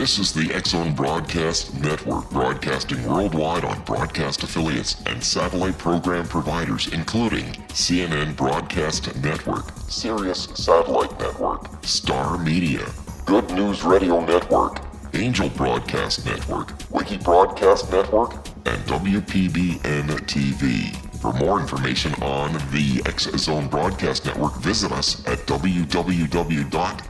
This is the TSOM Broadcast Network, broadcasting worldwide on broadcast affiliates and satellite program providers, including CNN Broadcast Network, Sirius Satellite Network, Star Media, Good News Radio Network, Angel Broadcast Network, Wiki Broadcast Network, and WPBN TV. For more information on the TSOM Broadcast Network, visit us at www.xzbn.net.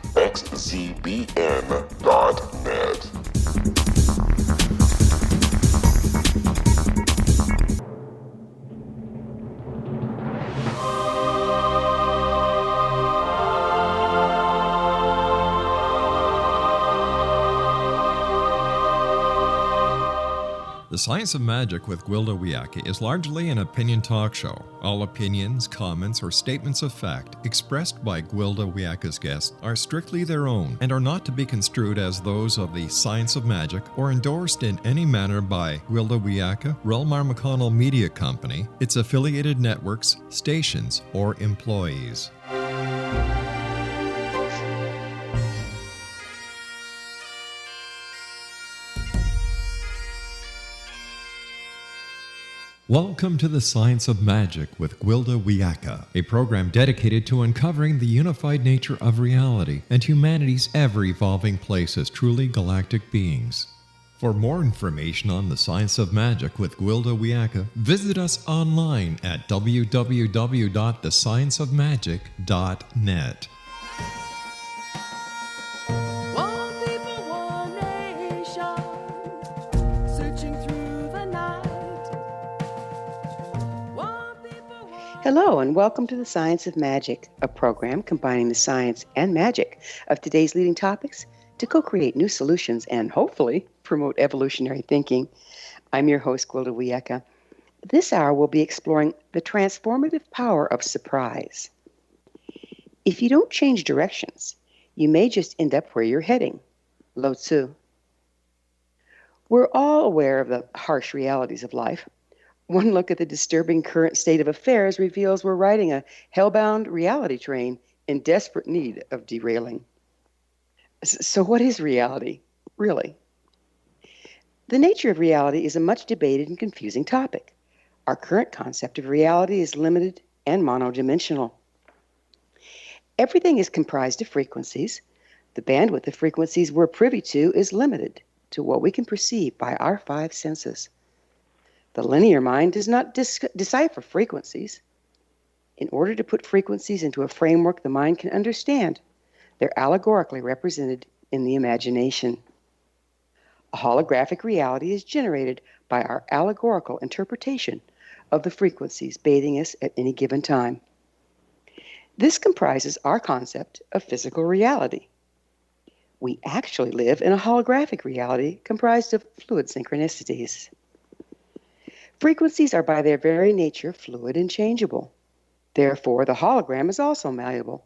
The Science of Magic with Gwilda Wiyaka is largely an opinion talk show. All opinions, comments, or statements of fact expressed by Gwilda Wiyaka's guests are strictly their own and are not to be construed as those of the Science of Magic or endorsed in any manner by Gwilda Wiyaka, REL-MAR McConnell Media Company, its affiliated networks, stations, or employees. Welcome to the Science of Magic with Gwilda Wiyaka, a program dedicated to uncovering the unified nature of reality and humanity's ever-evolving place as truly galactic beings. For more information on the Science of Magic with Gwilda Wiyaka, visit us online at www.thescienceofmagic.net. Hello and welcome to the Science of Magic, a program combining the science and magic of today's leading topics to co-create new solutions and hopefully promote evolutionary thinking. I'm your host, Gwilda Wiyaka. This hour we'll be exploring the transformative power of surprise. If you don't change directions, you may just end up where you're heading. Lao Tzu. We're all aware of the harsh realities of life. One look at the disturbing current state of affairs reveals we're riding a hellbound reality train in desperate need of derailing. So what is reality, really? The nature of reality is a much debated and confusing topic. Our current concept of reality is limited and monodimensional. Everything is comprised of frequencies. The bandwidth of frequencies we're privy to is limited to what we can perceive by our five senses. The linear mind does not decipher frequencies. In order to put frequencies into a framework the mind can understand, they're allegorically represented in the imagination. A holographic reality is generated by our allegorical interpretation of the frequencies bathing us at any given time. This comprises our concept of physical reality. We actually live in a holographic reality comprised of fluid synchronicities. Frequencies are by their very nature fluid and changeable. Therefore, the hologram is also malleable.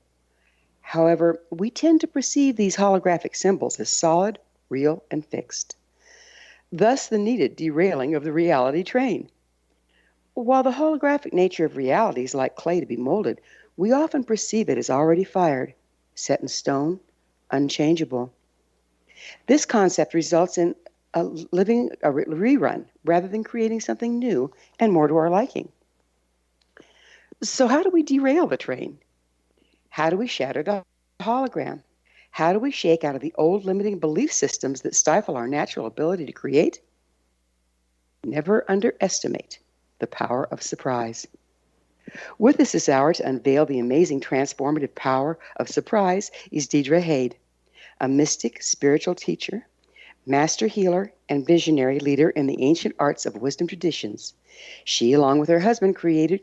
However, we tend to perceive these holographic symbols as solid, real, and fixed. Thus, the needed derailing of the reality train. While the holographic nature of reality is like clay to be molded, we often perceive it as already fired, set in stone, unchangeable. This concept results in a rerun rather than creating something new and more to our liking. So how do we derail the train? How do we shatter the hologram? How do we shake out of the old limiting belief systems that stifle our natural ability to create? Never underestimate the power of surprise. With us this hour to unveil the amazing transformative power of surprise is Deirdre Hade, a mystic spiritual teacher, master healer, and visionary leader in the ancient arts of wisdom traditions. She, along with her husband, creator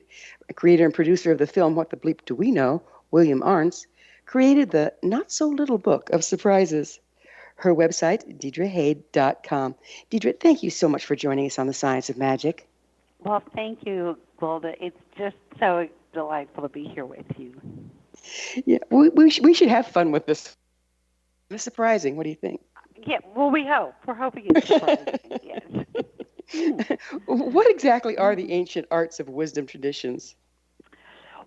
and producer of the film What the Bleep Do We Know, William Arntz, created the not-so-little book of surprises. Her website, DeirdreHade.com. Deidre, thank you so much for joining us on the Science of Magic. Well, thank you, Gwilda. It's just so delightful to be here with you. Yeah, we should have fun with this. It's surprising. What do you think? Yeah, well, we hope. We're hoping it's surprising, yes. What exactly are the ancient arts of wisdom traditions?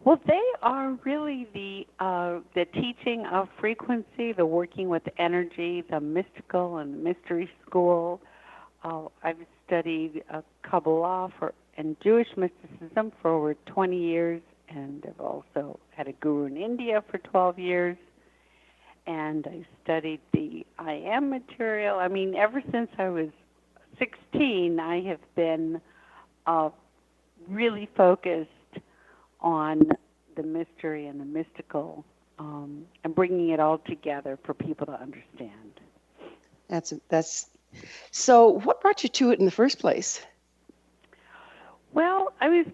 Well, they are really the teaching of frequency, the working with energy, the mystical and mystery school. I've studied Kabbalah and Jewish mysticism for over 20 years, and I've also had a guru in India for 12 years. And I studied the I Am material. I mean, ever since I was 16, I have been really focused on the mystery and the mystical, and bringing it all together for people to understand. That's so. What brought you to it in the first place? Well, I was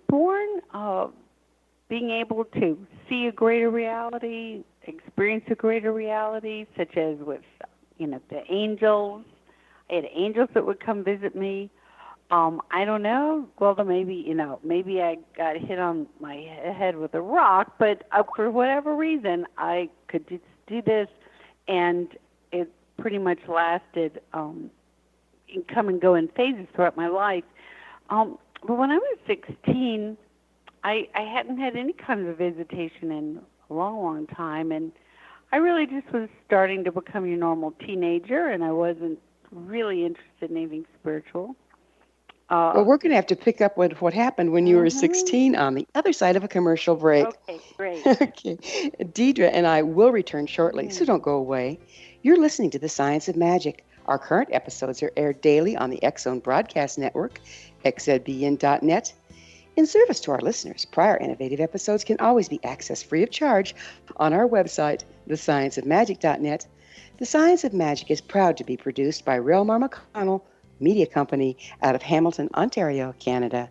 born being able to see a greater reality, experience a greater reality, such as with the angels. I had angels that would come visit me. I don't know, Gwilda, maybe I got hit on my head with a rock, but for whatever reason, I could just do this, and it pretty much lasted, come and go in phases throughout my life. But when I was 16, I hadn't had any kind of visitation in a long, long time, and I really just was starting to become your normal teenager, and I wasn't really interested in anything spiritual. Well, we're going to have to pick up with what happened when you were 16 on the other side of a commercial break. Okay, great. Okay. Deidre and I will return shortly, so don't go away. You're listening to The Science of Magic. Our current episodes are aired daily on the X-Zone Broadcast Network, xzbn.net. In service to our listeners, prior innovative episodes can always be accessed free of charge on our website, thescienceofmagic.net. The Science of Magic is proud to be produced by REL-MAR McConnell Media Company out of Hamilton, Ontario, Canada.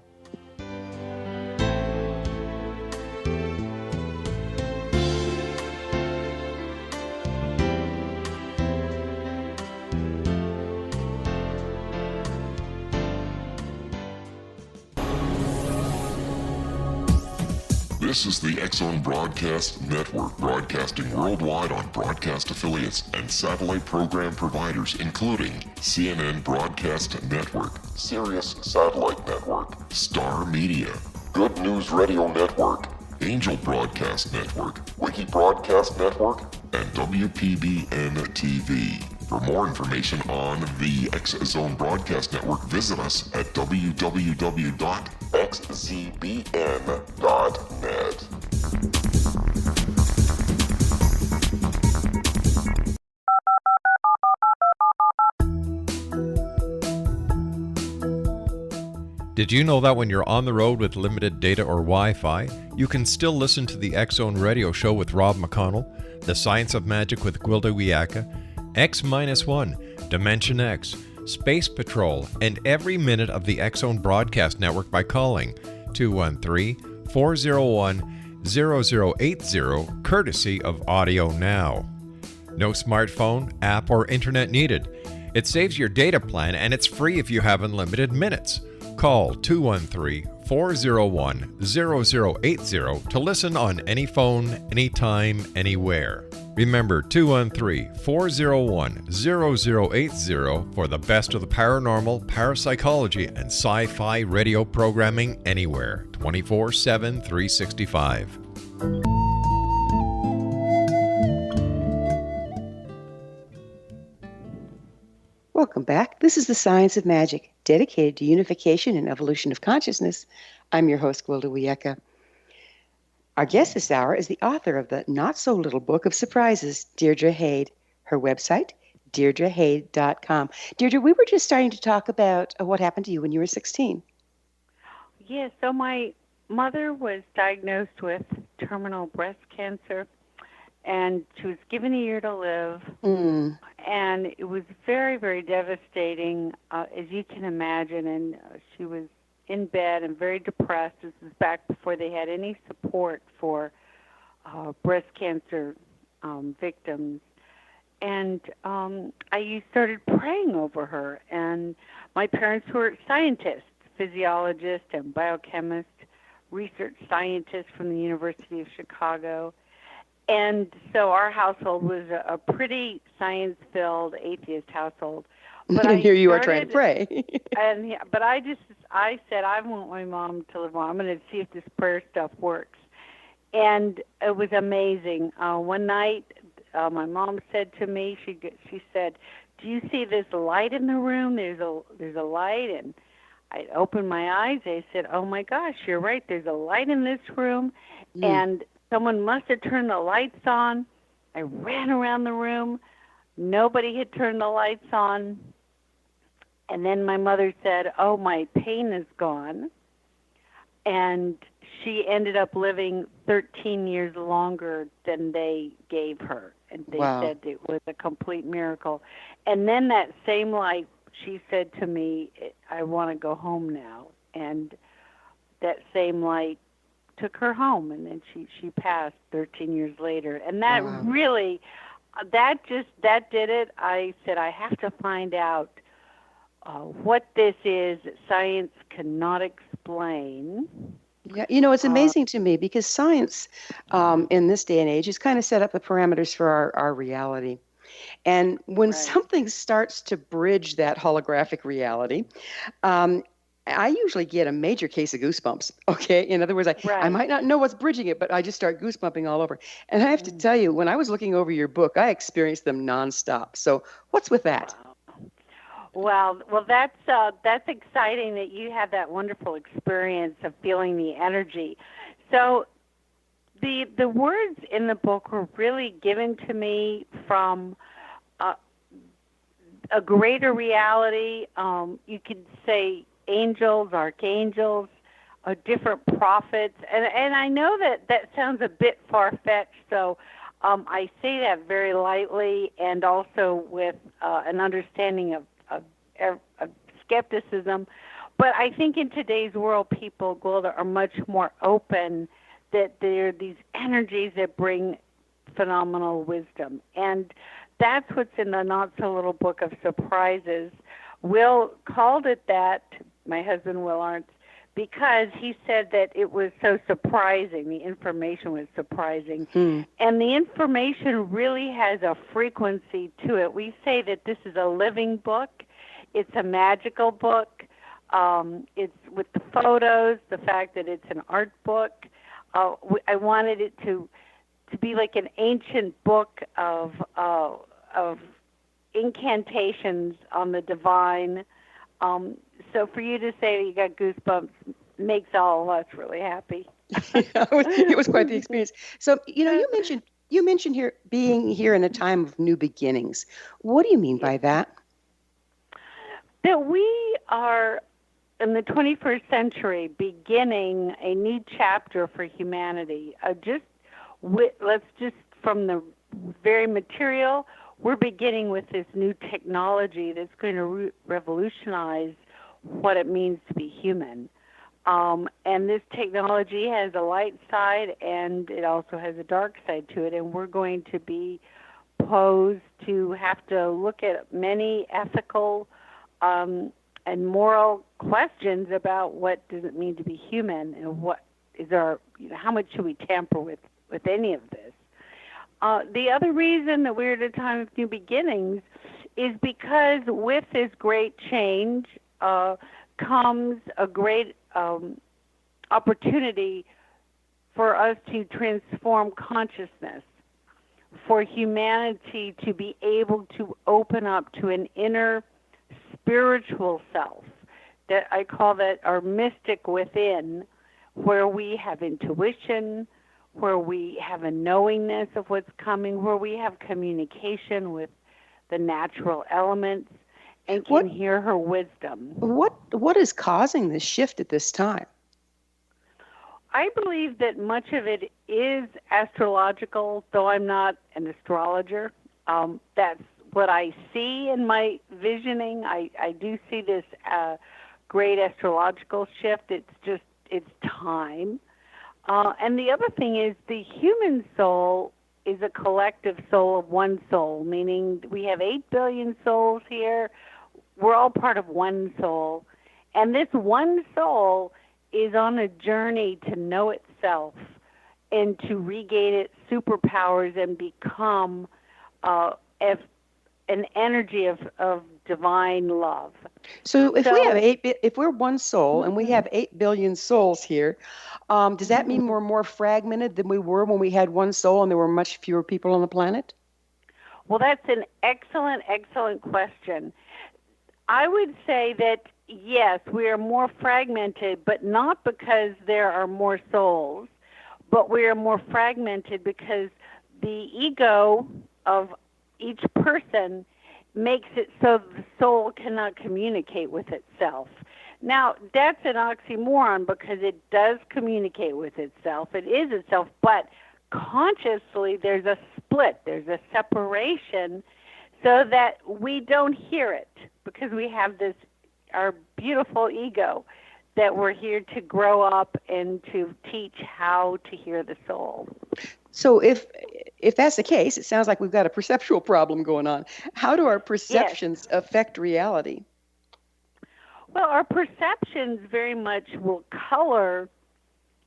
This is the X-Zone Broadcast Network, broadcasting worldwide on broadcast affiliates and satellite program providers, including CNN Broadcast Network, Sirius Satellite Network, Star Media, Good News Radio Network, Angel Broadcast Network, Wiki Broadcast Network, and WPBN TV. For more information on the X-Zone Broadcast Network, visit us at www.xzbn.net. Did you know that when you're on the road with limited data or Wi-Fi, you can still listen to the X-Zone Radio Show with Rob McConnell, The Science of Magic with Gwilda Wiyaka, X-1, Dimension X, Space Patrol, and every minute of the X-Zone Broadcast Network by calling 213-401-0080, courtesy of Audio Now. No smartphone, app, or internet needed. It saves your data plan, and it's free if you have unlimited minutes. Call 213-401-0080 to listen on any phone, anytime, anywhere. Remember 213-401-0080 for the best of the paranormal, parapsychology, and sci-fi radio programming anywhere, 24/7, 365. Welcome back. This is The Science of Magic, dedicated to unification and evolution of consciousness. I'm your host, Gwilda Wiyaka. Our guest this hour is the author of the not-so-little book of surprises, Deirdre Hade. Her website, deirdrehade.com. Deirdre, we were just starting to talk about what happened to you when you were 16. Yeah, so my mother was diagnosed with terminal breast cancer, and she was given a year to live. And it was very, very devastating, as you can imagine, and she was in bed and very depressed. This was back before they had any support for breast cancer victims. And I started praying over her. And my parents were scientists, physiologists and biochemists, research scientists from the University of Chicago. And so our household was a pretty science-filled atheist household. But And here you are trying to pray. But I said, I want my mom to live on. I'm going to see if this prayer stuff works. And it was amazing. One night, my mom said to me, she said, "Do you see this light in the room? There's a light." And I opened my eyes. I said, "Oh my gosh, you're right. There's a light in this room, and someone must have turned the lights on." I ran around the room. Nobody had turned the lights on. And then my mother said, "Oh, my pain is gone." And she ended up living 13 years longer than they gave her. And they said it was a complete miracle. And then that same light, she said to me, "I want to go home now." And that same light took her home. And then she passed 13 years later. And that really, that did it. I said, I have to find out what this is that science cannot explain. Yeah, it's amazing to me because science in this day and age has kind of set up the parameters for our reality. And when something starts to bridge that holographic reality, I usually get a major case of goosebumps, okay? In other words, I might not know what's bridging it, but I just start goosebumping all over. And I have to tell you, when I was looking over your book, I experienced them nonstop. So what's with that? Wow. Well, that's exciting that you had that wonderful experience of feeling the energy. So the words in the book were really given to me from a greater reality. You could say angels, archangels, different prophets. And I know that sounds a bit far-fetched, so I say that very lightly and also with an understanding of skepticism. But I think in today's world, people, Gwilda, are much more open, that there are these energies that bring phenomenal wisdom. And that's what's in the not-so-little book of surprises. Will called it that, my husband Will Arntz, because he said that it was so surprising. The information was surprising. And the information really has a frequency to it. We say that this is a living book. It's a magical book. It's with the photos, the fact that it's an art book. I wanted it to be like an ancient book of incantations on the divine. So for you to say that you got goosebumps makes all of us really happy. It was quite the experience. So, you mentioned here being here in a time of new beginnings. What do you mean by that? That we are in the 21st century beginning a new chapter for humanity. Let's just from the very material, we're beginning with this new technology that's going to revolutionize what it means to be human. And this technology has a light side and it also has a dark side to it. And we're going to be posed to have to look at many ethical and moral questions about what does it mean to be human and what is how much should we tamper with any of this. The other reason that we're at a time of new beginnings is because with this great change comes a great opportunity for us to transform consciousness, for humanity to be able to open up to an inner spiritual self, that I call that our mystic within, where we have intuition, where we have a knowingness of what's coming, where we have communication with the natural elements and can hear her wisdom. What is causing this shift at this time? I believe that much of it is astrological, though I'm not an astrologer. That's what I see in my visioning. I do see this great astrological shift. It's time. And the other thing is the human soul is a collective soul of one soul, meaning we have 8 billion souls here. We're all part of one soul. And this one soul is on a journey to know itself and to regain its superpowers and become an energy of divine love. So if we So- have if we're one soul and we have 8 billion souls here, does that mean we're more fragmented than we were when we had one soul and there were much fewer people on the planet? Well, that's an excellent, excellent question. I would say that, yes, we are more fragmented, but not because there are more souls, but we are more fragmented because the ego of each person makes it so the soul cannot communicate with itself. Now, that's an oxymoron because it does communicate with itself. It is itself, but consciously there's a split, there's a separation so that we don't hear it because we have this, our beautiful ego that we're here to grow up and to teach how to hear the soul. So if that's the case, it sounds like we've got a perceptual problem going on. How do our perceptions affect reality? Well, our perceptions very much will color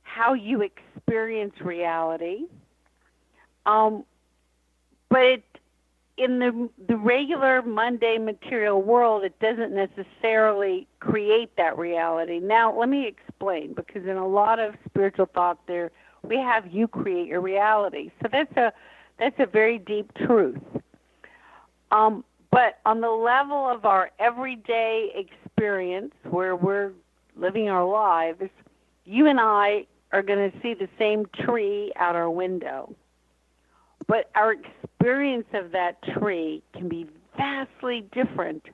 how you experience reality. But in the regular mundane material world, it doesn't necessarily create that reality. Now, let me explain, because in a lot of spiritual thought there, we have you create your reality. So that's a very deep truth. But on the level of our everyday experience, where we're living our lives, you and I are going to see the same tree out our window. But our experience of that tree can be vastly different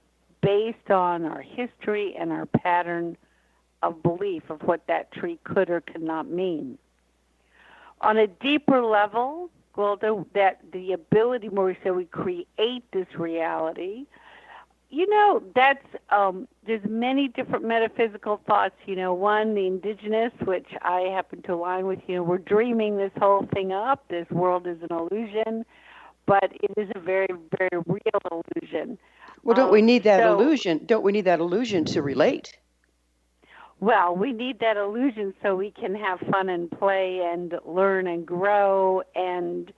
based on our history and our pattern of belief of what that tree could or could not mean. On a deeper level, well, that the ability where we say we create this reality, that's there's many different metaphysical thoughts. One, the indigenous, which I happen to align with. We're dreaming this whole thing up. This world is an illusion, but it is a very, very real illusion. Well, don't we need that illusion? Don't we need that illusion to relate? Well, we need that illusion so we can have fun and play and learn and grow, and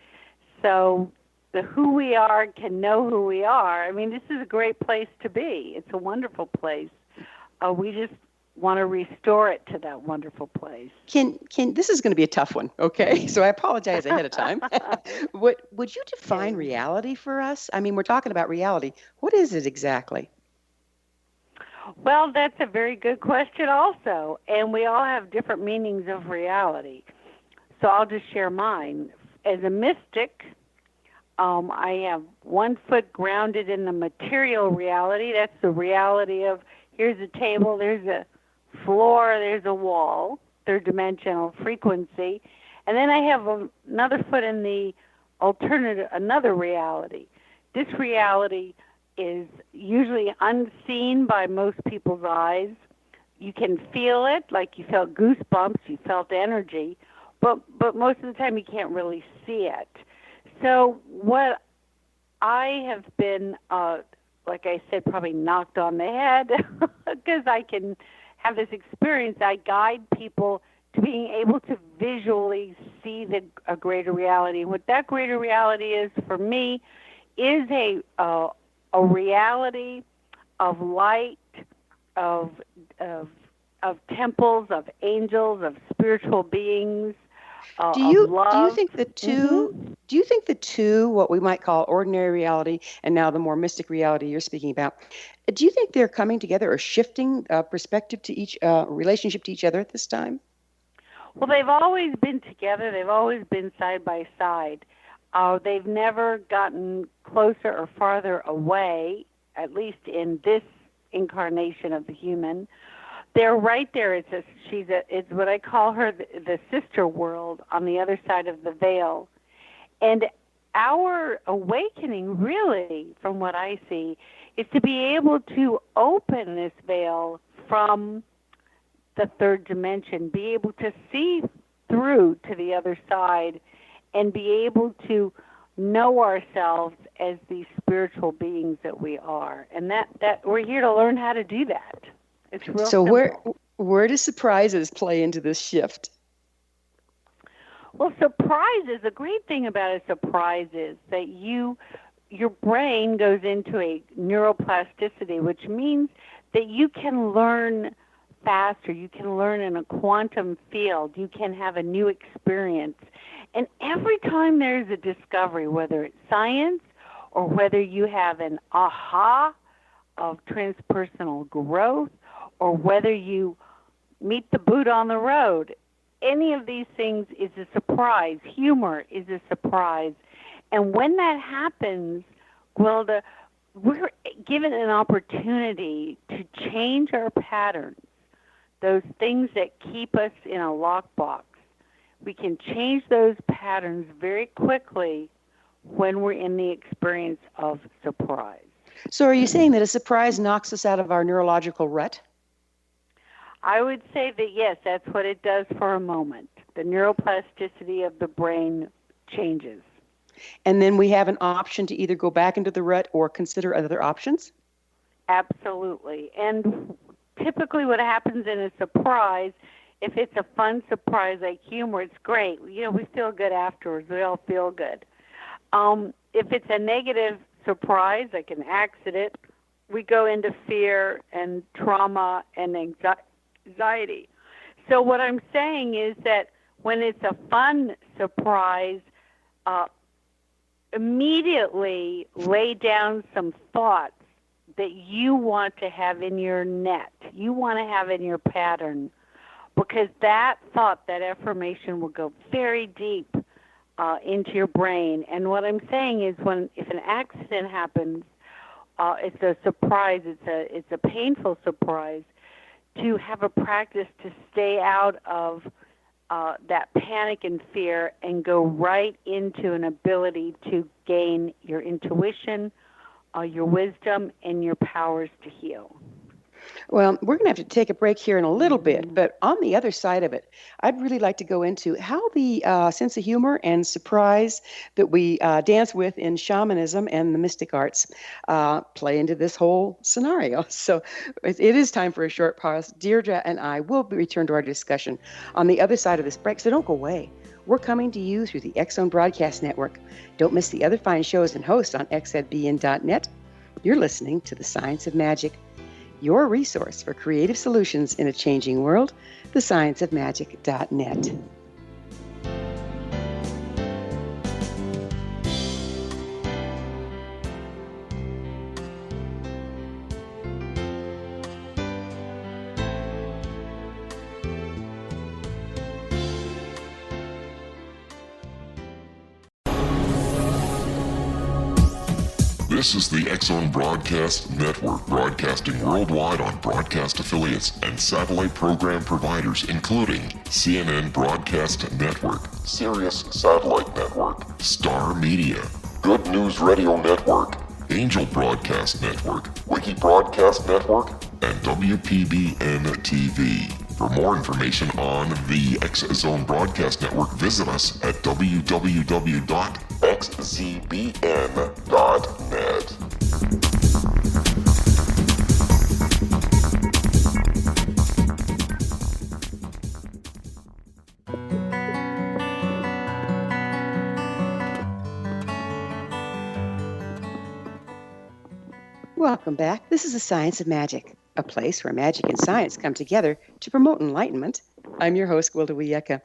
so the who we are can know who we are. I mean, this is a great place to be. It's a wonderful place. We just want to restore it to that wonderful place. This is going to be a tough one, okay? So I apologize ahead of time. Would you define reality for us? I mean, we're talking about reality. What is it exactly? Well, that's a very good question also, and we all have different meanings of reality. So I'll just share mine. As a mystic, I have 1 foot grounded in the material reality. That's the reality of here's a table, there's a floor, there's a wall, third dimensional frequency. And then I have another foot in the another reality. This reality is usually unseen by most people's eyes. You can feel it, like you felt goosebumps, you felt energy, but most of the time you can't really see it. So what I have been, like I said, probably knocked on the head, because I can have this experience. I guide people to being able to visually see a greater reality. And what that greater reality is for me is a reality of light, of temples, of angels, of spiritual beings. Do you love. think the two? Mm-hmm. Do you think the two, what we might call ordinary reality, and now the more mystic reality you're speaking about, do you think they're coming together or shifting perspective to each relationship to each other at this time? Well, they've always been together. They've always been side by side. They've never gotten closer or farther away, at least in this incarnation of the human. They're right there. It's what I call her the sister world on the other side of the veil. And our awakening, really, from what I see, is to be able to open this veil from the third dimension, be able to see through to the other side, and be able to know ourselves as these spiritual beings that we are. And that we're here to learn how to do that. It's real simple. Where do surprises play into this shift? Well, surprises, the great thing about a surprise is that you your brain goes into a neuroplasticity, which means that you can learn faster. You can learn in a quantum field. You can have a new experience. And every time there's a discovery, whether it's science or whether you have an aha of transpersonal growth or whether you meet the Buddha on the road, any of these things is a surprise. Humor is a surprise. And when that happens, Gwilda, we're given an opportunity to change our patterns, those things that keep us in a lockbox. We can change those patterns very quickly when we're in the experience of surprise. So are you saying that a surprise knocks us out of our neurological rut? I would say that, yes, that's what it does for a moment. The neuroplasticity of the brain changes. And then we have an option to either go back into the rut or consider other options? Absolutely. And typically what happens in a surprise, if it's a fun surprise like humor, it's great. You know, we feel good afterwards. We all feel good. If it's a negative surprise, like an accident, we go into fear and trauma and anxiety. So what I'm saying is that when it's a fun surprise, immediately lay down some thoughts that you want to have in your net, you want to have in your pattern, because that thought, that affirmation will go very deep into your brain. And what I'm saying is if an accident happens, it's a surprise, it's a painful surprise, to have a practice to stay out of that panic and fear and go right into an ability to gain your intuition, your wisdom, and your powers to heal. Well, we're going to have to take a break here in a little bit, but on the other side of it, I'd really like to go into how the sense of humor and surprise that we dance with in shamanism and the mystic arts play into this whole scenario. So it is time for a short pause. Deirdre and I will return to our discussion on the other side of this break, so don't go away. We're coming to you through the X-Zone Broadcast Network. Don't miss the other fine shows and hosts on xzbn.net. You're listening to The Science of Magic, your resource for creative solutions in a changing world, thescienceofmagic.net. This is the X-Zone Broadcast Network, broadcasting worldwide on broadcast affiliates and satellite program providers, including CNN Broadcast Network, Sirius Satellite Network, Star Media, Good News Radio Network, Angel Broadcast Network, Wiki Broadcast Network, and WPBN TV. For more information on the X-Zone Broadcast Network, visit us at www.xzbn.net. Welcome back. This is The Science of Magic, a place where magic and science come together to promote enlightenment. I'm your host, Gwilda Wiyaka.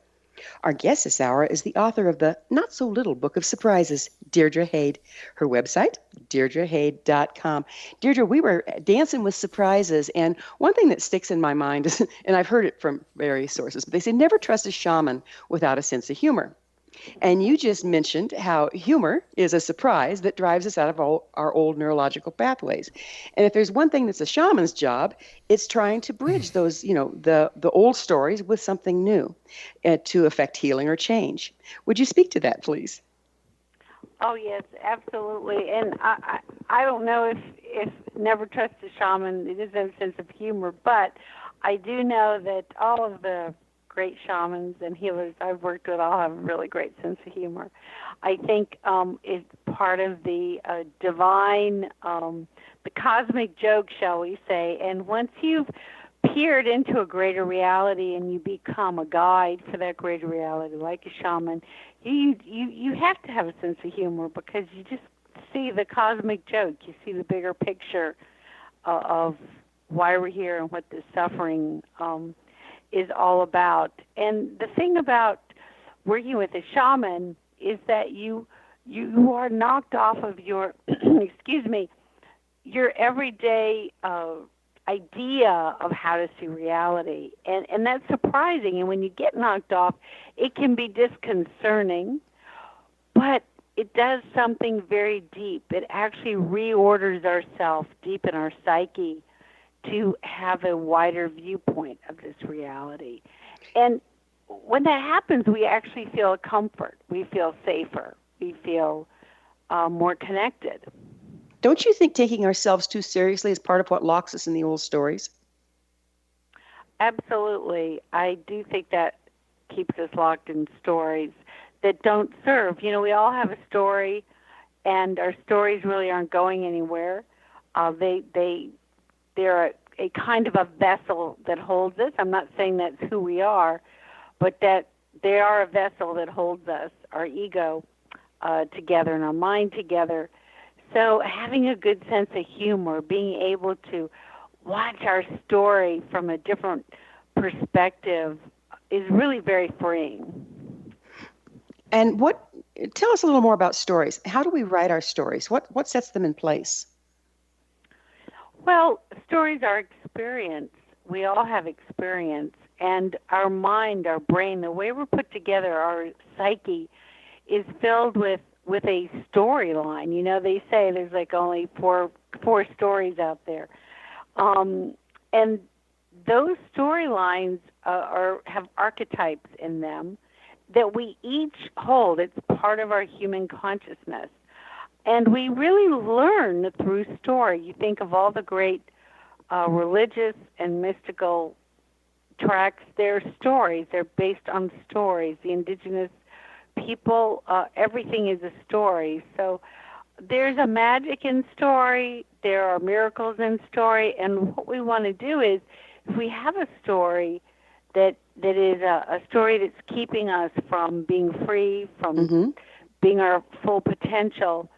Our guest this hour is the author of the not-so-little book of surprises, Deirdre Hade. Her website, deirdrehade.com. Deirdre, we were dancing with surprises, and one thing that sticks in my mind is, and I've heard it from various sources, but they say never trust a shaman without a sense of humor. And you just mentioned how humor is a surprise that drives us out of all our old neurological pathways. And if there's one thing that's a shaman's job, it's trying to bridge those, the old stories with something new to affect healing or change. Would you speak to that, please? Oh, yes, absolutely. And I don't know if never trust a shaman, it doesn't have a sense of humor, but I do know that all of the great shamans and healers I've worked with all have a really great sense of humor. I think it's part of the divine, the cosmic joke, shall we say. And once you've peered into a greater reality and you become a guide for that greater reality, like a shaman, you have to have a sense of humor because you just see the cosmic joke. You see the bigger picture of why we're here and what this suffering is all about. And the thing about working with a shaman is that you are knocked off of your, excuse me, your everyday idea of how to see reality. And that's surprising. And when you get knocked off, it can be disconcerting, but it does something very deep. It actually reorders ourselves deep in our psyche to have a wider viewpoint of this reality. And when that happens, we actually feel comfort. We feel safer. We feel more connected. Don't you think taking ourselves too seriously is part of what locks us in the old stories? Absolutely. I do think that keeps us locked in stories that don't serve. You know, we all have a story, and our stories really aren't going anywhere. They're a kind of a vessel that holds us. I'm not saying that's who we are, but that they are a vessel that holds us, our ego, together and our mind together. So having a good sense of humor, being able to watch our story from a different perspective is really very freeing. And tell us a little more about stories. How do we write our stories? What sets them in place? Well, stories are experience. We all have experience. And our mind, our brain, the way we're put together, our psyche, is filled with a storyline. You know, they say there's like only four stories out there. And those storylines have archetypes in them that we each hold. It's part of our human consciousness. And we really learn through story. You think of all the great religious and mystical tracks, they're stories. They're based on stories. The indigenous people, everything is a story. So there's a magic in story. There are miracles in story. And what we want to do is, if we have a story that is a story that's keeping us from being free, from being our full potential,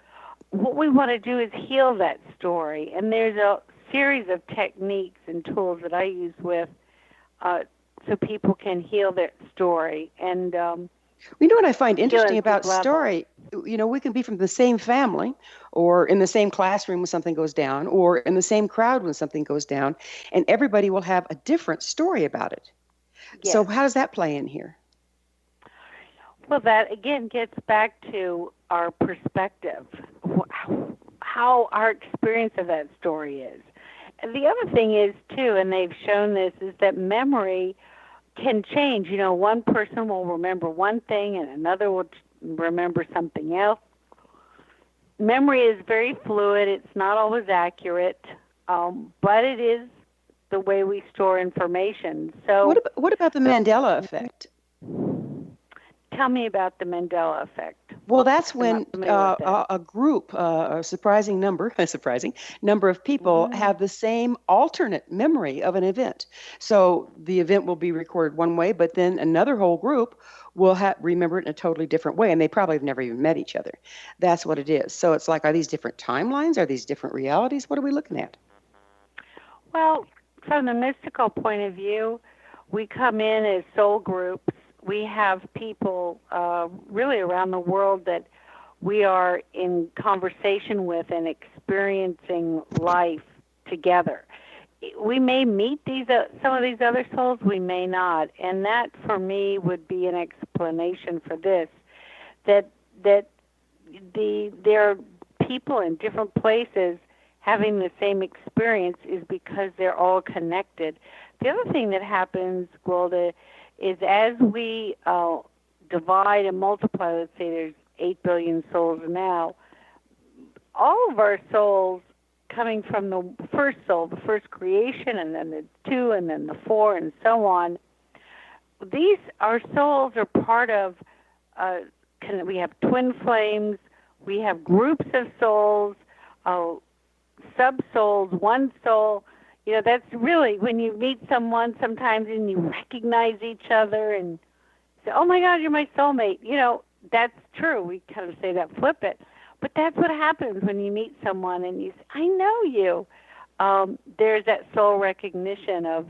what we want to do is heal that story. And there's a series of techniques and tools that I use with so people can heal their story. And you know what I find interesting about story? You know, we can be from the same family or in the same classroom when something goes down or in the same crowd when something goes down, and everybody will have a different story about it. Yes. So how does that play in here? Well, that, again, gets back to our perspective, how our experience of that story is. And the other thing is, too, and they've shown this, is that memory can change. You know, one person will remember one thing and another will remember something else. Memory is very fluid. It's not always accurate, but it is the way we store information. So, what about the Mandela effect? Tell me about the Mandela effect. Well, that's when a group, a surprising number of people have the same alternate memory of an event. So the event will be recorded one way, but then another whole group will remember it in a totally different way, and they probably have never even met each other. That's what it is. So it's like, are these different timelines? Are these different realities? What are we looking at? Well, from the mystical point of view, we come in as soul groups. We have people really around the world that we are in conversation with and experiencing life together. We may meet some of these other souls, we may not, and that for me would be an explanation for this, that there are people in different places having the same experience is because they're all connected. The other thing that happens, Gwilda, is as we divide and multiply, let's say there's 8 billion souls now, all of our souls coming from the first soul, the first creation, and then the 2, and then the 4, and so on, our souls are part of, we have twin flames, we have groups of souls, sub-souls, one soul. You know, that's really, when you meet someone sometimes and you recognize each other and say, oh my God, you're my soulmate. You know, that's true. We kind of say that, flip it. But that's what happens when you meet someone and you say, I know you. There's that soul recognition of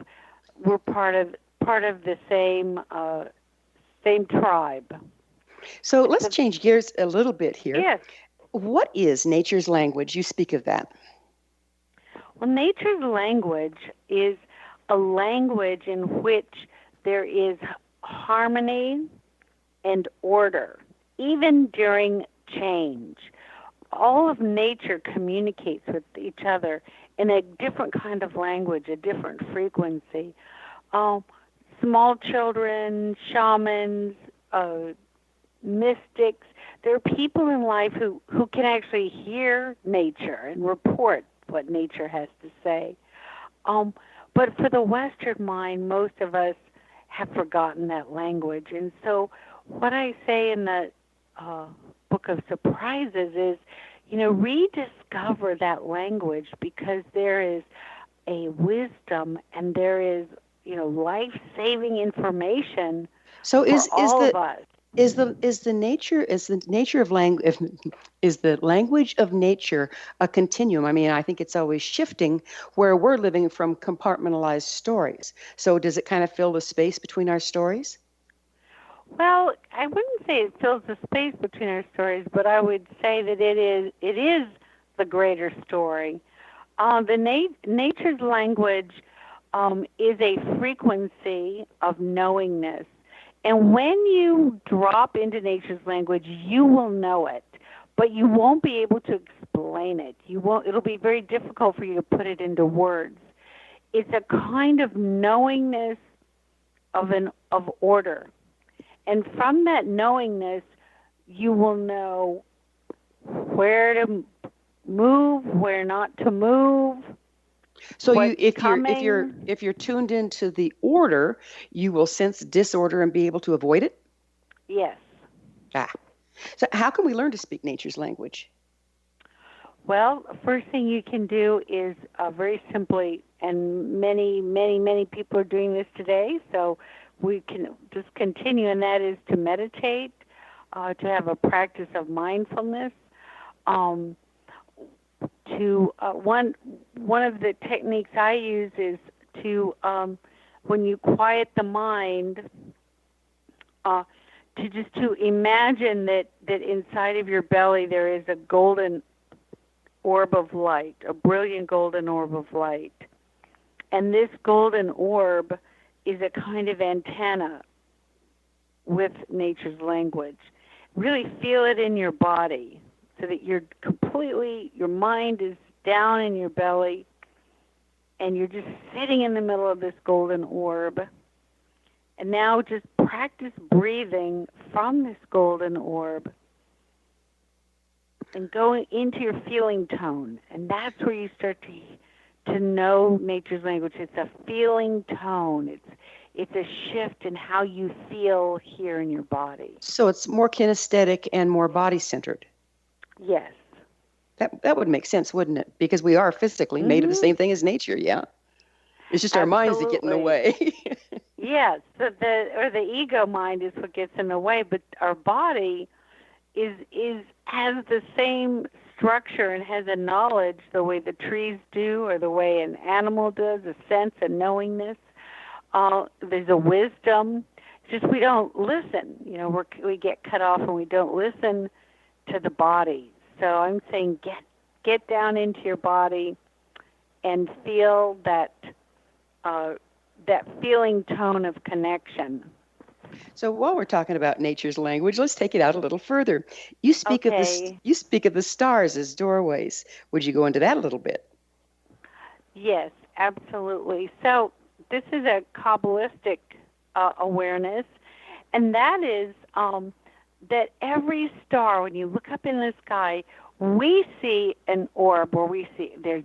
we're part of the same tribe. So let's change gears a little bit here. Yes. What is nature's language? You speak of that. Well, nature's language is a language in which there is harmony and order, even during change. All of nature communicates with each other in a different kind of language, a different frequency. Small children, shamans, mystics, there are people in life who can actually hear nature and report what nature has to say. But for the Western mind, most of us have forgotten that language. And so what I say in the Book of Surprises is, rediscover that language, because there is a wisdom and there is, life-saving information for all of us. Is the language of nature a continuum? I mean, I think it's always shifting, where we're living from compartmentalized stories. So does it kind of fill the space between our stories? Well, I wouldn't say it fills the space between our stories, but I would say that it is the greater story. Nature's language is a frequency of knowingness. And when you drop into nature's language, you will know it, but you won't be able to explain it. It'll be very difficult for you to put it into words. It's a kind of knowingness of order. And from that knowingness, you will know where to move, where not to move. So if you're tuned into the order, you will sense disorder and be able to avoid it? Yes. So how can we learn to speak nature's language? Well, the first thing you can do is very simply, and many people are doing this today, so we can just continue, and that is to meditate, to have a practice of mindfulness. One of the techniques I use is to when you quiet the mind, to imagine that inside of your belly there is a golden orb of light, a brilliant golden orb of light, and this golden orb is a kind of antenna with nature's language. Really feel it in your body, so that your mind is down in your belly, and you're just sitting in the middle of this golden orb. And now just practice breathing from this golden orb and going into your feeling tone. And that's where you start to know nature's language. It's a feeling tone. It's a shift in how you feel here in your body. So it's more kinesthetic and more body-centered. Yes. That would make sense, wouldn't it? Because we are physically made of the same thing as nature, yeah? It's just our minds that get in the way. Yes, the ego mind is what gets in the way, but our body has the same structure and has a knowledge the way the trees do, or the way an animal does, a sense, a knowingness. There's a wisdom. It's just we don't listen. We get cut off and we don't listen to the body. So I'm saying get down into your body and feel that feeling tone of connection. So while we're talking about nature's language, let's take it out a little further. You speak of the stars as doorways. Would you go into that a little bit? Yes, absolutely. So this is a Kabbalistic awareness, and that is that every star, when you look up in the sky, we see an orb, or there's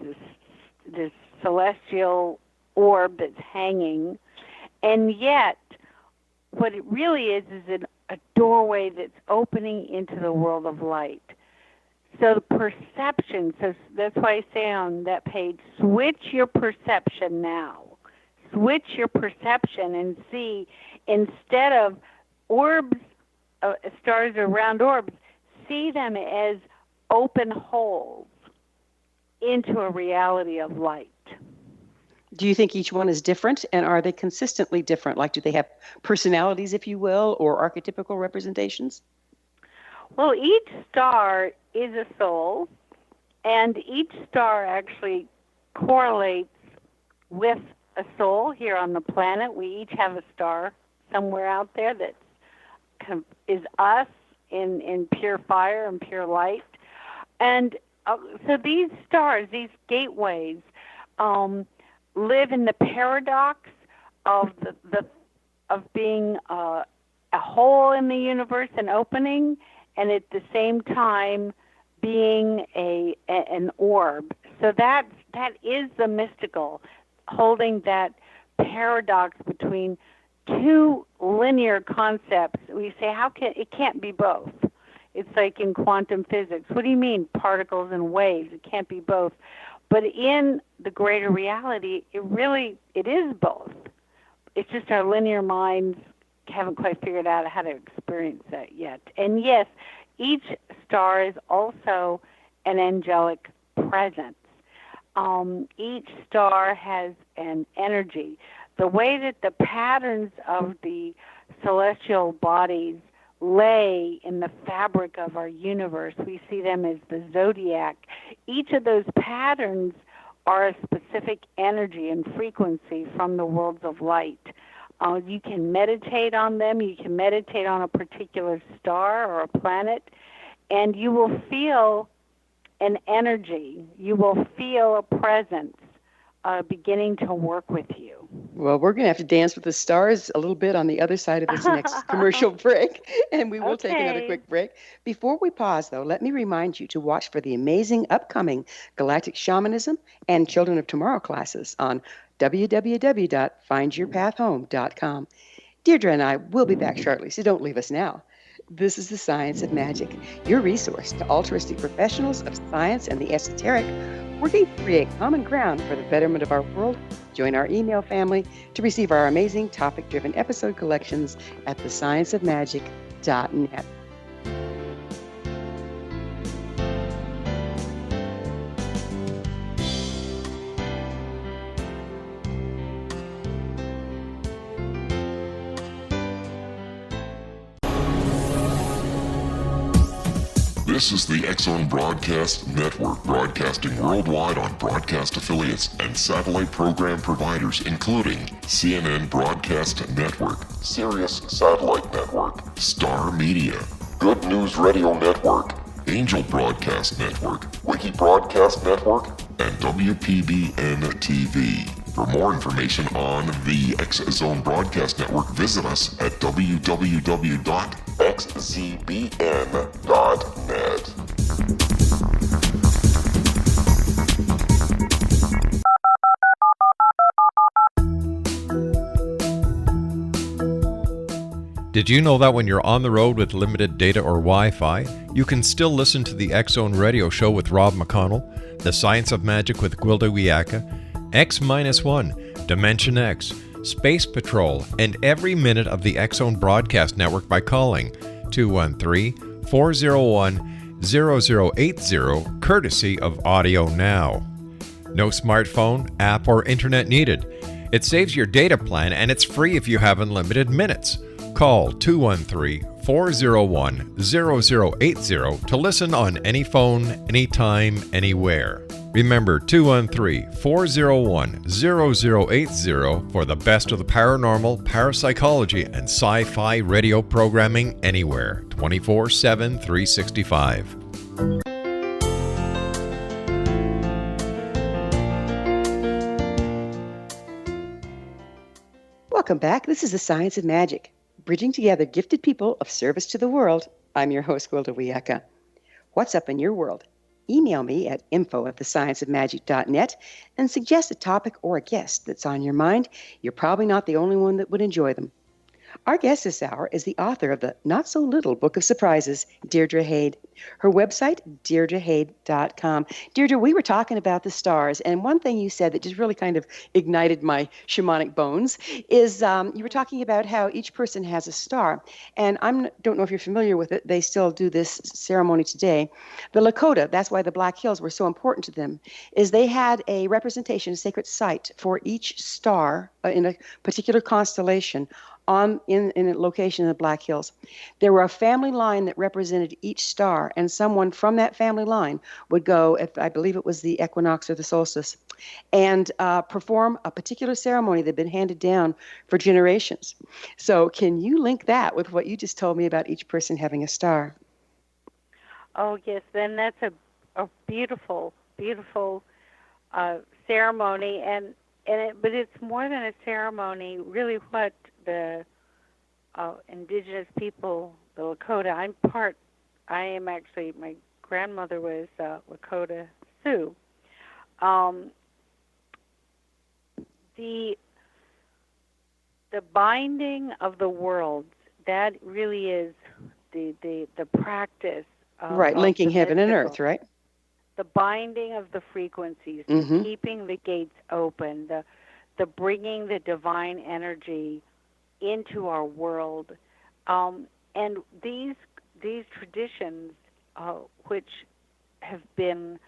this celestial orb that's hanging, and yet what it really is a doorway that's opening into the world of light. So the perception, so that's why I say on that page, switch your perception now. Switch your perception and see, instead of orbs, stars or round orbs, see them as open holes into a reality of light. Do you think each one is different, and are they consistently different? Like, do they have personalities, if you will, or archetypical representations? Well, each star is a soul, and each star actually correlates with a soul here on the planet. We each have a star somewhere out there that is us in pure fire and pure light. And so these stars, these gateways, live in the paradox of of being a hole in the universe, an opening, and at the same time being an orb. So that is the mystical, holding that paradox between two linear concepts. We say, it can't be both. It's like in quantum physics. What do you mean, particles and waves? It can't be both. But in the greater reality, it is both. It's just our linear minds haven't quite figured out how to experience that yet. And yes, each star is also an angelic presence. Each star has an energy. The way that the patterns of the celestial bodies lay in the fabric of our universe, we see them as the zodiac. Each of those patterns are a specific energy and frequency from the worlds of light. You can meditate on them. You can meditate on a particular star or a planet, and you will feel an energy. You will feel a presence beginning to work with you. Well, we're going to have to dance with the stars a little bit on the other side of this next commercial break, and we will take another quick break. Before we pause, though, let me remind you to watch for the amazing upcoming Galactic Shamanism and Children of Tomorrow classes on www.findyourpathhome.com. Deirdre and I will be back shortly, so don't leave us now. This is The Science of Magic, your resource to altruistic professionals of science and the esoteric, working to create common ground for the betterment of our world. Join our email family to receive our amazing topic-driven episode collections at thescienceofmagic.net. This is the TSOM Broadcast Network, broadcasting worldwide on broadcast affiliates and satellite program providers, including CNN Broadcast Network, Sirius Satellite Network, Star Media, Good News Radio Network, Angel Broadcast Network, Wiki Broadcast Network, and WPBN TV. For more information on the TSOM Broadcast Network, visit us at www.xzbn.net. Did you know that when you're on the road with limited data or Wi-Fi, you can still listen to the X-Zone Radio Show with Rob McConnell, The Science of Magic with Gwilda Wiyaka, X-1, Dimension X, Space Patrol, and every minute of the X-Zone Broadcast Network by calling 213-401-0080, courtesy of Audio Now. No smartphone, app, or internet needed. It saves your data plan, and it's free if you have unlimited minutes. Call 213-401-0080 to listen on any phone, anytime, anywhere. Remember 213-401-0080 for the best of the paranormal, parapsychology, and sci-fi radio programming anywhere, 24/7, 365. Welcome back. This is The Science of Magic, bridging together gifted people of service to the world. I'm your host, Gwilda Wiyaka. What's up in your world? Email me at info@thescienceofmagic.net and suggest a topic or a guest that's on your mind. You're probably not the only one that would enjoy them. Our guest this hour is the author of the not-so-little Book of Surprises, Deirdre Hade. Her website, deirdrehade.com. Deirdre, we were talking about the stars, and one thing you said that just really kind of ignited my shamanic bones is you were talking about how each person has a star. And I don't know if you're familiar with it. They still do this ceremony today. The Lakota, that's why the Black Hills were so important to them, is they had a representation, a sacred site for each star in a particular constellation in a location in the Black Hills. There were a family line that represented each star, and someone from that family line would go, if I believe it was the equinox or the solstice, and perform a particular ceremony that had been handed down for generations. So can you link that with what you just told me about each person having a star? Oh, yes, then that's a beautiful, beautiful ceremony, but it's more than a ceremony. Really, what the indigenous people, the Lakota, my grandmother was Lakota Sioux. The binding of the worlds, that really is the practice. Right, linking heaven and earth, right? The binding of the frequencies, keeping the gates open, the bringing the divine energy into our world, and these traditions, which have been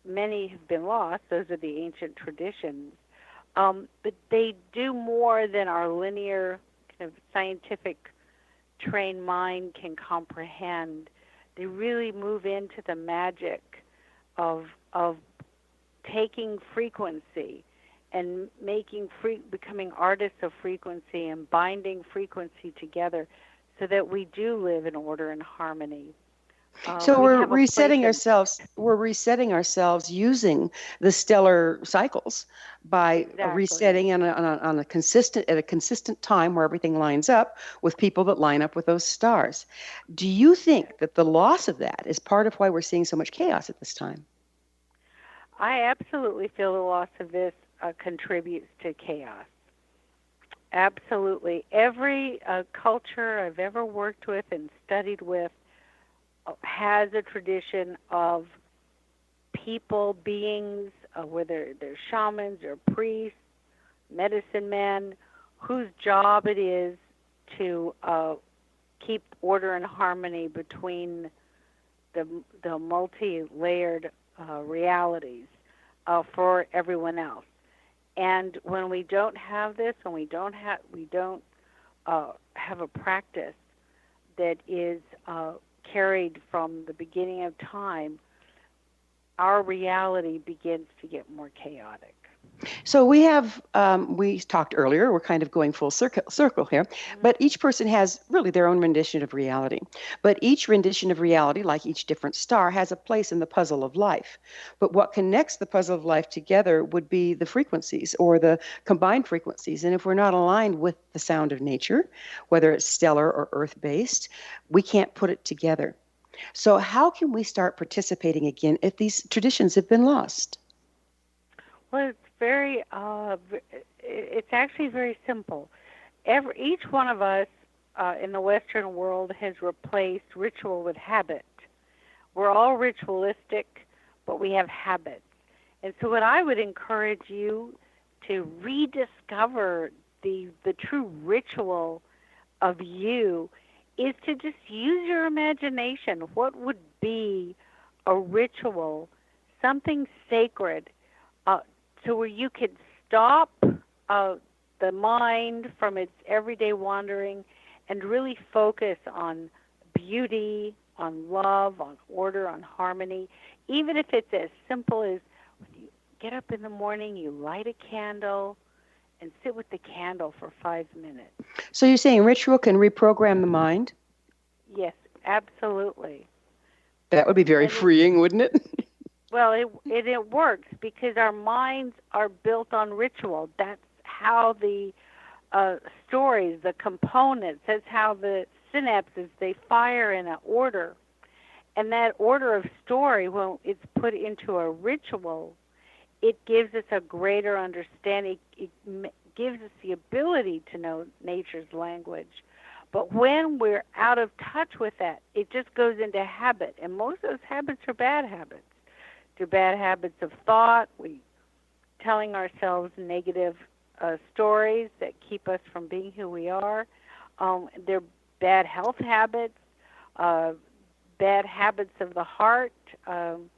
many have been lost. Those are the ancient traditions, but they do more than our linear kind of scientific trained mind can comprehend. They really move into the magic of taking frequency and becoming artists of frequency and binding frequency together so that we do live in order and harmony. So we're resetting ourselves. We're resetting ourselves using the stellar cycles by resetting on a consistent time where everything lines up with people that line up with those stars. Do you think that the loss of that is part of why we're seeing so much chaos at this time? I absolutely feel the loss of this contributes to chaos. Absolutely. Every culture I've ever worked with and studied with has a tradition of people, beings, whether they're shamans or priests, medicine men, whose job it is to keep order and harmony between the multi-layered realities for everyone else. And when we don't have this, when we don't have a practice that is carried from the beginning of time, our reality begins to get more chaotic. So we have, we talked earlier, we're kind of going full circle here, but each person has really their own rendition of reality. But each rendition of reality, like each different star, has a place in the puzzle of life. But what connects the puzzle of life together would be the frequencies or the combined frequencies. And if we're not aligned with the sound of nature, whether it's stellar or earth-based, we can't put it together. So how can we start participating again if these traditions have been lost? Well, it's actually very simple. Each one of us in the Western world has replaced ritual with habit. We're all ritualistic, but we have habits. And so what I would encourage you to rediscover the true ritual of you is to just use your imagination. What would be a ritual, something sacred, so where you could stop the mind from its everyday wandering and really focus on beauty, on love, on order, on harmony, even if it's as simple as you get up in the morning, you light a candle, and sit with the candle for 5 minutes. So you're saying ritual can reprogram the mind? Yes, absolutely. That would be very freeing, wouldn't it? Well, it works because our minds are built on ritual. That's how the stories, the components, that's how the synapses, they fire in an order. And that order of story, when it's put into a ritual, it gives us a greater understanding. It gives us the ability to know nature's language. But when we're out of touch with that, it just goes into habit. And most of those habits are bad habits. They're bad habits of thought. We telling ourselves negative stories that keep us from being who we are. They're bad health habits, bad habits of the heart. And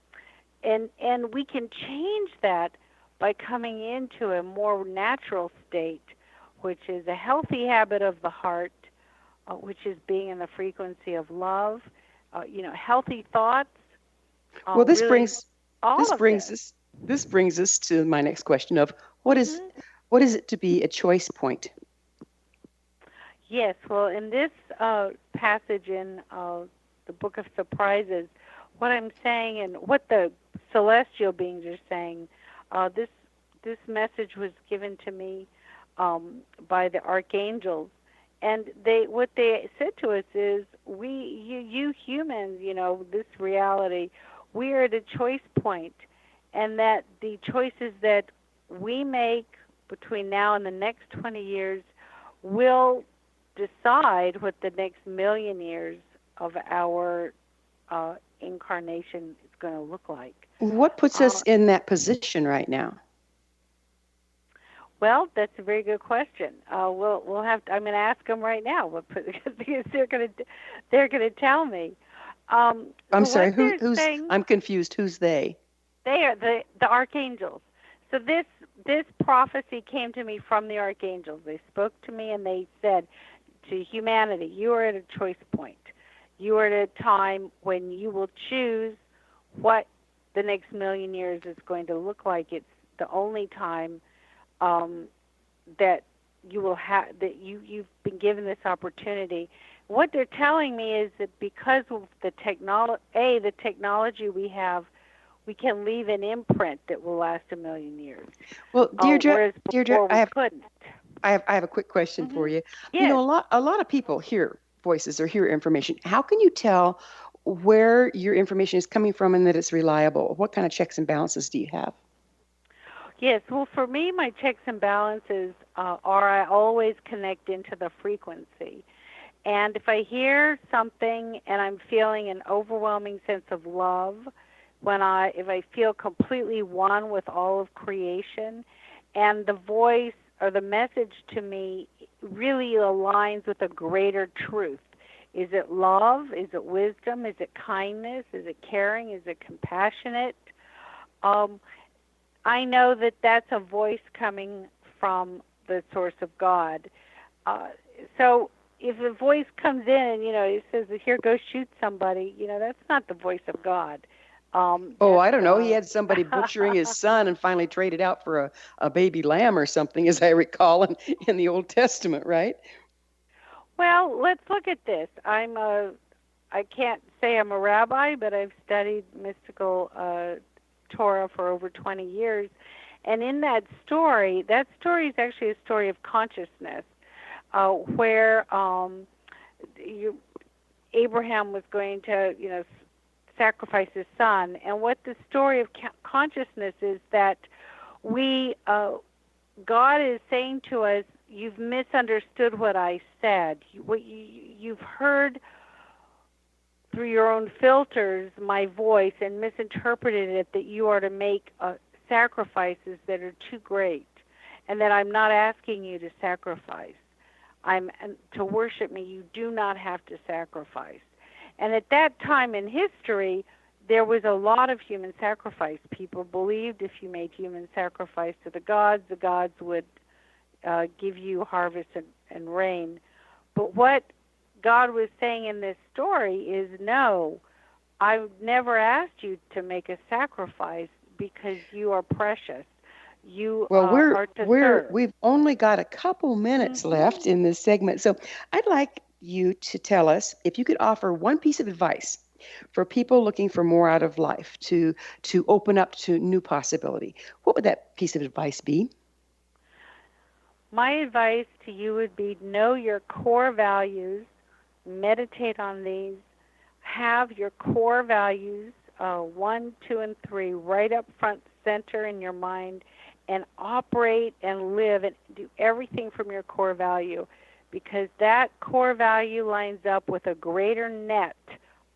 we can change that by coming into a more natural state, which is a healthy habit of the heart, which is being in the frequency of love, healthy thoughts. Well, this really brings us to my next question of what is it to be a choice point? Yes, well, in this passage in the Book of Surprises, what I'm saying and what the celestial beings are saying, this message was given to me by the archangels, and what they said to us is, you humans, this reality, we are at a choice point, and that the choices that we make between now and the next 20 years will decide what the next million years of our incarnation is going to look like. What puts us in that position right now? Well, that's a very good question. We'll have to, I'm going to ask them right now because they're going to tell me. I'm sorry. Who's? Saying, I'm confused. Who's they? They are the archangels. So this prophecy came to me from the archangels. They spoke to me and they said to humanity, you are at a choice point. You are at a time when you will choose what the next million years is going to look like. It's the only time that you will have that you've been given this opportunity. What they're telling me is that because of the technology we have, we can leave an imprint that will last a million years. Well, Deirdre, couldn't. I have a quick question for you. Yes. A lot of people hear voices or hear information. How can you tell where your information is coming from and that it's reliable? What kind of checks and balances do you have? Yes, well, for me, my checks and balances are I always connect into the frequency. And if I hear something and I'm feeling an overwhelming sense of love, if I feel completely one with all of creation, and the voice or the message to me really aligns with a greater truth. Is it love? Is it wisdom? Is it kindness? Is it caring? Is it compassionate? I know that that's a voice coming from the source of God. So if a voice comes in and, it says, here, go shoot somebody, that's not the voice of God. I don't know. He had somebody butchering his son and finally traded out for a baby lamb or something, as I recall, in the Old Testament, right? Well, let's look at this. I can't say I'm a rabbi, but I've studied mystical Torah for over 20 years. And in that story is actually a story of consciousness, where Abraham was going to, sacrifice his son. And what the story of consciousness is that God is saying to us, you've misunderstood what I said. You've heard through your own filters my voice and misinterpreted it that you are to make sacrifices that are too great, and that I'm not asking you to sacrifice. To worship me, you do not have to sacrifice. And at that time in history, there was a lot of human sacrifice. People believed if you made human sacrifice to the gods would give you harvest and rain. But what God was saying in this story is, no, I've never asked you to make a sacrifice because you are precious. You are to serve. We've only got a couple minutes left in this segment, so I'd like you to tell us if you could offer one piece of advice for people looking for more out of life, to open up to new possibility. What would that piece of advice be? My advice to you would be know your core values, meditate on these, have your core values, 1, 2, and 3, right up front center in your mind, and operate and live and do everything from your core value, because that core value lines up with a greater net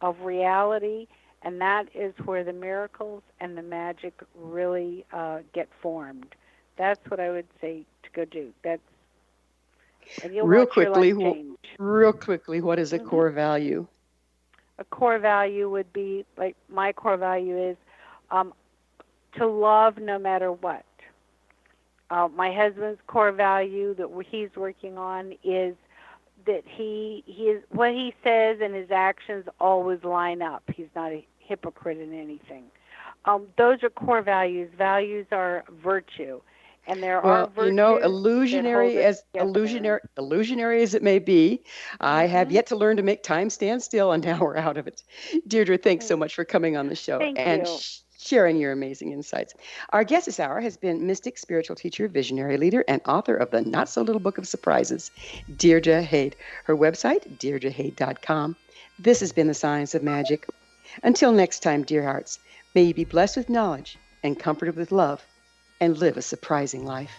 of reality, and that is where the miracles and the magic really get formed. That's what I would say to go do. And you'll watch your life change. Real quickly, what is a core value? A core value would be, like my core value is to love no matter what. My husband's core value that he's working on is that he is, what he says and his actions always line up. He's not a hypocrite in anything. Those are core values. Values are virtue. And there are virtues, illusionary as it may be, I have yet to learn to make time stand still, and now we're out of it. Deirdre, thanks so much for coming on the show and sharing your amazing insights. Our guest this hour has been mystic, spiritual teacher, visionary leader, and author of the Not So Little Book of Surprises, Deirdre Hade. Her website, deirdrehade.com. This has been The Science of Magic. Until next time, dear hearts, may you be blessed with knowledge and comforted with love, and live a surprising life.